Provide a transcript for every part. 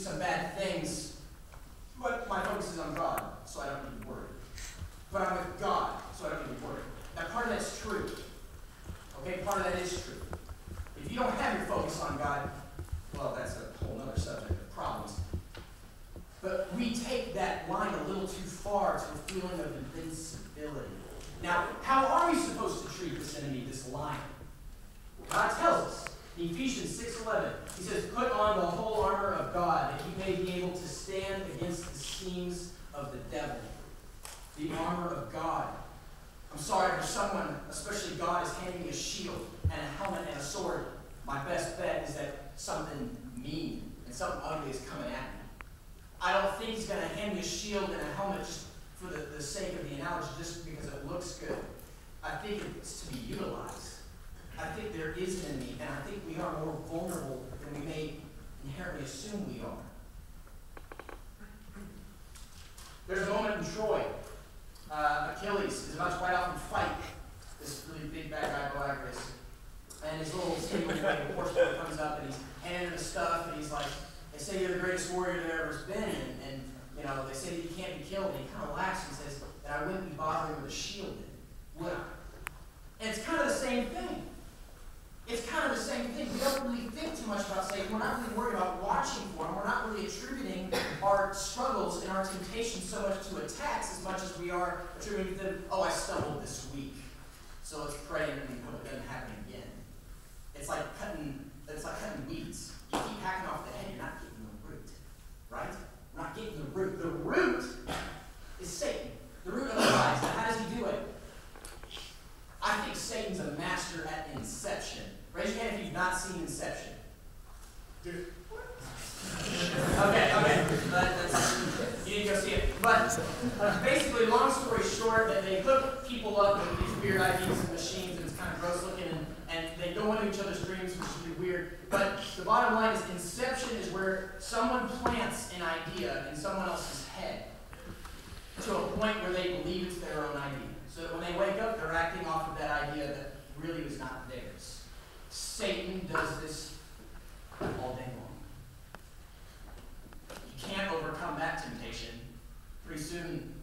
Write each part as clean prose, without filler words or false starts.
some bad things, but my focus is on God, so I don't need to worry. But I'm with God, so I don't need to worry. Now, part of that's true. Okay, part of that is true. If you don't have your focus on God, well, that's a whole other subject of problems. But we take that line a little too far to a feeling of invincibility. Now, how are we supposed to treat this enemy, this lion? God tells us in Ephesians 6:11, he says, put on the whole armor of God that you may be able to stand against the schemes of the devil. The armor of God. I'm sorry for someone, especially God, is handing me a shield and a helmet and a sword. My best bet is that something mean and something ugly is coming at me. I don't think he's going to hand me a shield and a helmet just for the sake of the analogy, just because it looks good. I think it's to be utilized. I think there is an enemy, and I think we are more vulnerable than we may inherently assume we are. There's a moment in Troy. Achilles is about to fight off and fight this really big bad guy, Boagrius. And his little stable horseman comes up, and he's handing him the stuff, and he's like, they say you're the greatest warrior there ever's been, and you know, they say that you can't be killed, and he kind of laughs and says that I wouldn't be bothering with a shield, would I? And it's kind of the same thing. It's kind of the same thing. We don't really think too much about Satan. We're not really worried about watching for him. We're not really attributing our struggles and our temptations so much to attacks as much as we are attributing to them, oh, I stumbled this week, so let's pray and hope it doesn't happen again. It's like cutting weeds. You keep hacking off the head, you're not getting the root. Right? We're not getting the root. The root is Satan. The root of the lies. Now, how does he do it? I think Satan's a master at inception. Raise your hand if you've not seen Inception. Dude. Okay. You need to go see it. But basically, long story short, that they hook people up with these weird ideas and machines, and it's kind of gross looking, and they go into each other's dreams, which is really weird. But the bottom line is inception is where someone plants an idea in someone else's head to a point where they believe it's their own idea. So that when they wake up, they're acting off of that idea that really was not theirs. Satan does this all day long. You can't overcome that temptation. Pretty soon,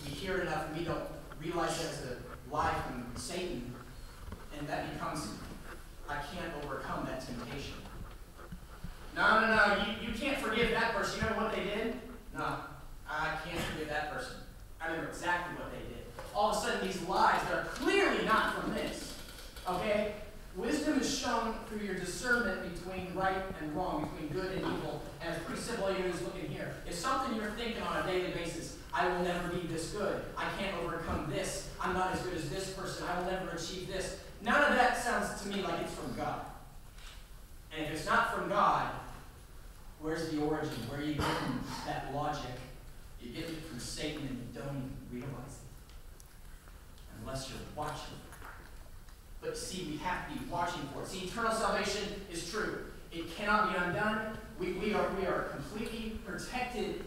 we hear it enough and we don't realize that it's a lie from Satan, and that becomes, I can't overcome that temptation. No, you can't forgive that person. You know what they did? No, I can't forgive that person. I remember exactly what they did. All of a sudden, these lies that are clearly not from this, okay? Wisdom is shown through your discernment between right and wrong, between good and evil, and it's pretty simple. You just look in here. If something you're thinking on a daily basis, I will never be this good, I can't overcome this, I'm not as good as this person, I will never achieve this, none of that sounds to me like it's from God. And if it's not from God, where's the origin? Where are you getting that logic? You get it from Satan and you don't even realize it. Unless you're watching. But see, we have to be watching for it. See, eternal salvation is true. It cannot be undone. We are completely protected.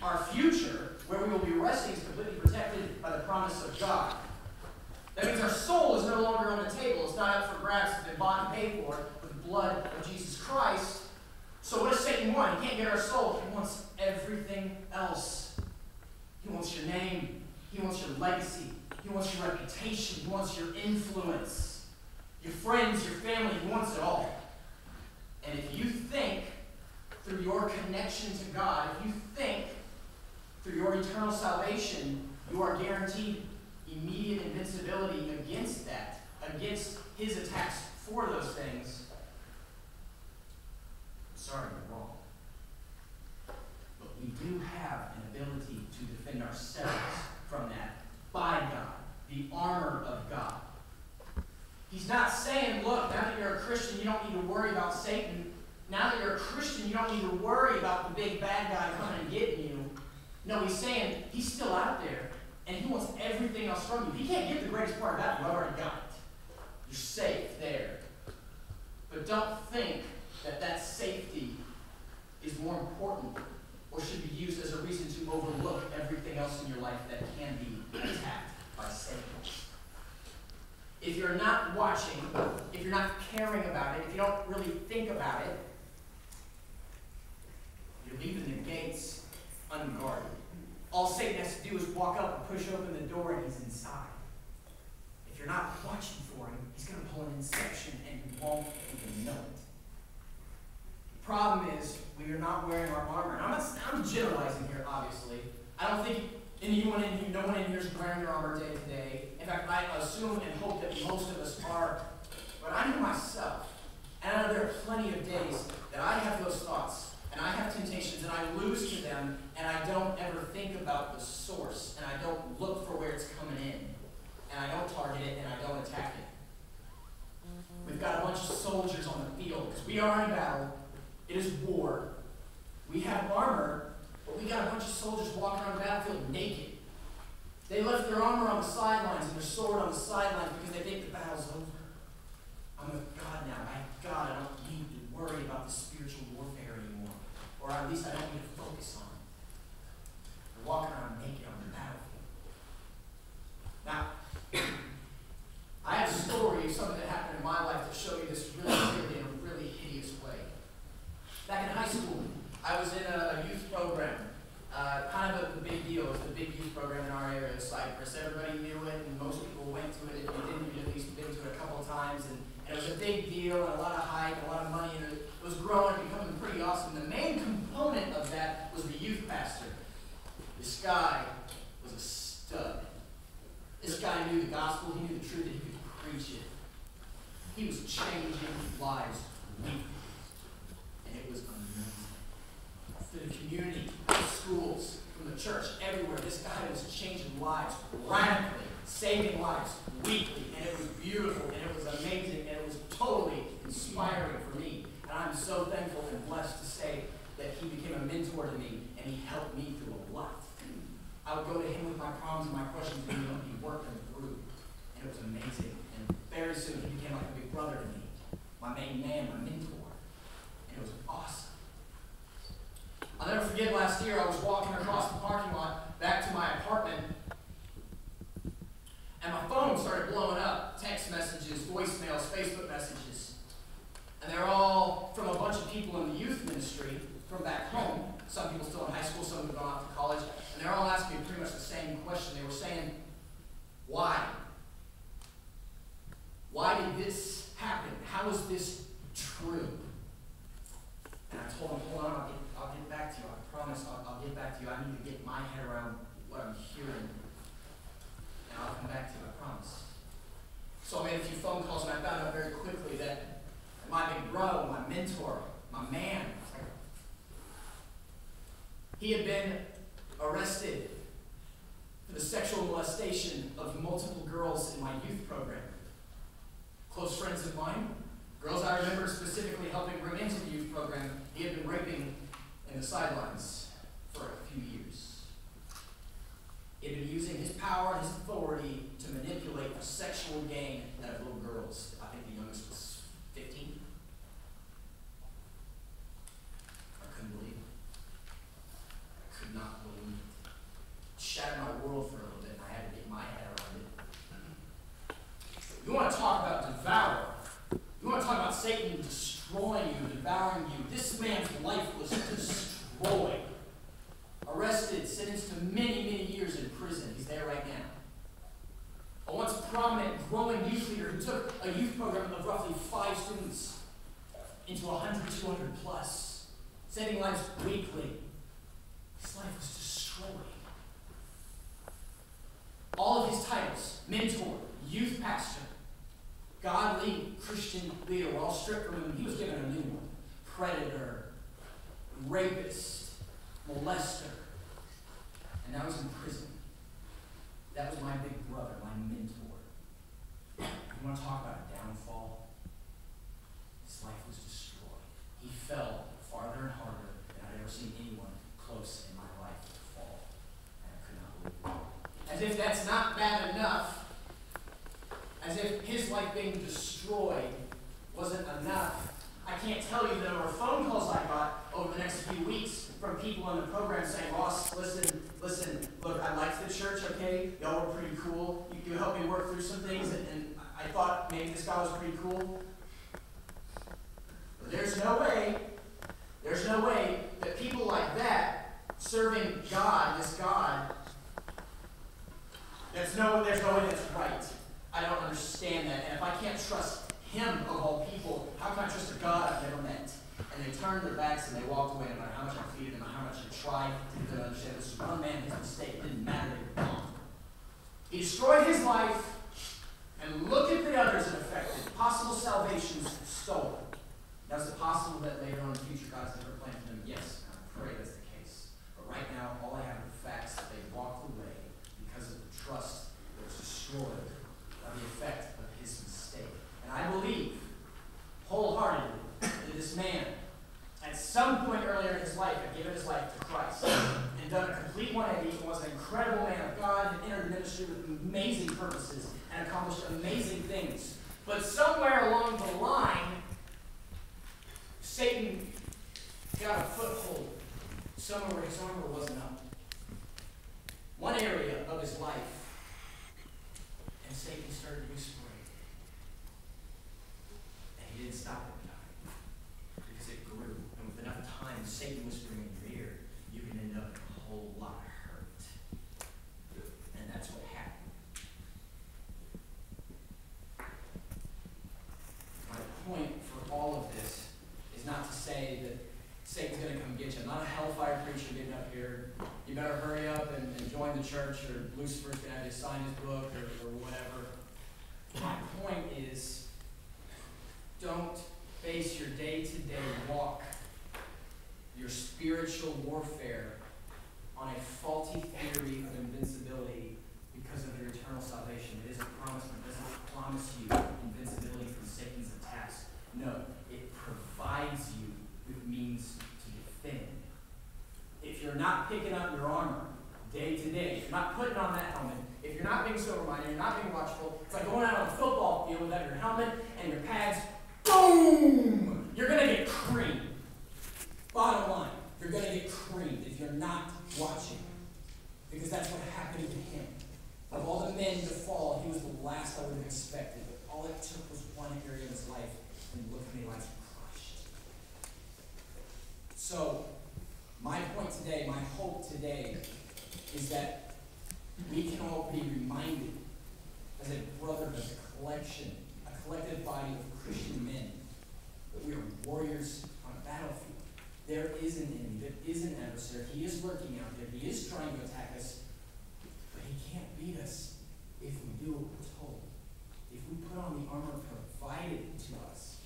Our future, where we will be resting, is completely protected by the promise of God. That means our soul is no longer on the table. It's not up for grabs. It's been bought and paid for with the blood of Jesus Christ. So what does Satan want? He can't get our soul. He wants everything else. He wants your name. He wants your legacy. He wants your reputation. He wants your influence. Your friends, your family. He wants it all. And if you think through your connection to God, if you think through your eternal salvation, you are guaranteed immediate invincibility against that, against his attacks for those things, sorry, you're wrong. But we do have an ability to defend ourselves from that by God, the armor of God. He's not saying, look, now that you're a Christian, you don't need to worry about Satan. Now that you're a Christian, you don't need to worry about the big bad guy coming and getting you. No, he's saying he's still out there, and he wants everything else from you. He can't get the greatest part about you. I've already got it. You're safe there. But don't think that that safety is more important or should be used as a reason to overlook everything else in your life that can be attacked by Satan. If you're not watching, if you're not caring about it, if you don't really think about it, push open the door and he's inside. If you're not watching for him, he's going to pull an Inception and you won't even know it. The problem is, we are not wearing our armor. And I'm generalizing here, obviously. I don't think no one in here is wearing their armor day to day. In fact, I assume and hope that most of us are. But I know myself. And I know there are plenty of days that I have those thoughts, and I have temptations, and I lose to them, and I don't ever think about the source, and I don't look for where it's coming in, and I don't target it, and I don't attack it. We've got a bunch of soldiers on the field, because we are in battle. It is war. We have armor, but we got a bunch of soldiers walking around the battlefield naked. They left their armor on the sidelines and their sword on the sidelines because they think the battle's over. I'm with God now. I don't need to worry about the spiritual warfare anymore. Or at least I don't need to focus on it. They're walking around naked on the battlefield. Now, I have a story of something that happened in my life that showed me this really clearly in a really hideous way. Back in high school, I was in a youth program. Kind of a big deal. It was the big youth program in our area of Cyprus. Everybody knew it, and most people went to it. If you didn't, you'd at least been to it a couple of times. And it was a big deal, and a lot of hype, a lot of money, and it was growing and becoming pretty awesome. The main component of that was the youth pastor. This guy was a stud. This guy knew the gospel. He knew the truth, that he could preach it. He was changing lives weekly, and it was amazing. For the community, the schools, from the church, everywhere, this guy was changing lives radically, saving lives weekly, and it was beautiful, and it was amazing, and it was totally inspiring for me. And I'm so thankful and blessed to say that he became a mentor to me, and he helped me through a lot. I would go to him with my problems and my questions, and he worked them through, and it was amazing. And very soon, he became like a big brother to me, my main man, my mentor, and it was awesome. I'll never forget last year, I was walking across the parking lot back to my apartment, and my phone started blowing up. Text messages, voicemails, Facebook messages. And they're all from a bunch of people in the youth ministry from back home. Some people still in high school, some have gone off to college. And they're all asking me pretty much the same question. They were saying, why? Why did this happen? How is this true? And I told them, hold on, I'll get back to you. I promise I'll get back to you. I need to get my head around what I'm hearing. And I'll come back to you, I promise. So I made a few phone calls, and I found out very quickly that my big brother, my mentor, my man, he had been arrested for the sexual molestation of multiple girls in my youth program. Close friends of mine, girls I remember specifically helping bring into the youth program, he had been raping in the sidelines for a few years. He had been using his power and his authority to manipulate a sexual gang out of little girls. I think the youngest was 15. I couldn't believe it. I could not believe it. It shattered my world for a little bit, and I had to get my head around it. You want to talk about devour. You want to talk about Satan destroying you, devouring you. This man's life was destroyed. Arrested, sentenced to many, many years in prison. He's there right now. A once prominent, growing youth leader who took a youth program of roughly 5 students into 100, 200 plus, saving lives weekly. His life was destroyed. All of his titles, mentor, youth pastor, godly Christian leader, were all stripped from him. He was given a new one. Predator, rapist, molester. And now he's in prison. That was my big brother, my mentor. You want to talk about a downfall? His life was destroyed. He fell farther and harder than I'd ever seen anyone close in my life fall. And I could not believe it. As if that's not bad enough, as if his life being destroyed wasn't enough, I can't tell you the number of phone calls I got over the next few weeks from people in the program saying, Ross, listen, look, I liked the church, okay? Y'all were pretty cool. You helped me work through some things, and I thought maybe this guy was pretty cool. But there's no way that people like that, serving God, this God, There's no way that's right. I don't understand that. And if I can't trust him of all people, how can I trust a God I've never met? And they turned their backs and they walked away, no matter how much I pleaded them, how much I tried to get them to understand this was one man, his mistake. It didn't matter, they were gone. He destroyed his life, and look at the others it affected. Possible salvations stolen. Now, is it possible that later on in the future God's never planned for them? Yes, I pray that's the case. But right now, all I have are the facts that they walked away because of the trust that was destroyed by the effect of his mistake. And I believe wholeheartedly that this man, at some point earlier in his life, had given his life to Christ and done a complete 180 and was an incredible man of God and entered ministry with amazing purposes and accomplished amazing things. But somewhere along the line, Satan got a foothold somewhere where his armor wasn't up. One area of his life, and Satan started whispering. And he didn't stop at time, because it grew. And with enough time, Satan whispering in your ear, you can end up in a whole lot of hurt. And that's what happened. My point for all of this is not to say that Satan's going to come get you. I'm not a hellfire preacher getting up here. You better hurry up and join the church, or Lucifer's going to have you sign his book, or whatever. My point is, don't base your day-to-day walk, your spiritual warfare, on a faulty theory of invincibility because of your eternal salvation. It isn't promised, but it doesn't promise you invincibility from Satan's attacks. No, it provides you with means to defend. If you're not picking up your armor day to day, if you're not putting on that helmet, if you're not being sober-minded, you're not being watchful, it's like going out on a football field without your helmet and your pads, boom! You're going to get creamed. Bottom line, you're going to get creamed if you're not watching. Because that's what happened to him. Of all the men to fall, he was the last I would have expected. But all it took was one area of his life, and look at me, life's crushed. So, my point today, my hope today, is that we can all be reminded as a brotherhood, as a collection, a collective body of Christian men, that we are warriors on a battlefield. There is an enemy, there is an adversary. He is lurking out there. He is trying to attack us, but he can't beat us if we do what we're told. If we put on the armor provided to us,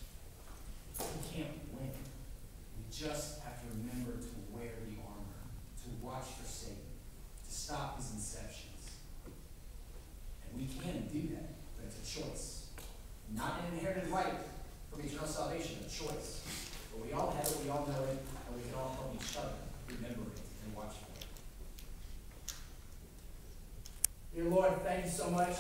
we can't win. We just have to remember to wear the armor, to watch for Satan, to stop his inceptions. And we can do that, but it's a choice. Not an inherited right from eternal salvation, a choice. But we all have it, we all know it, and we can all help each other remember it and watch for it. Dear Lord, thank you so much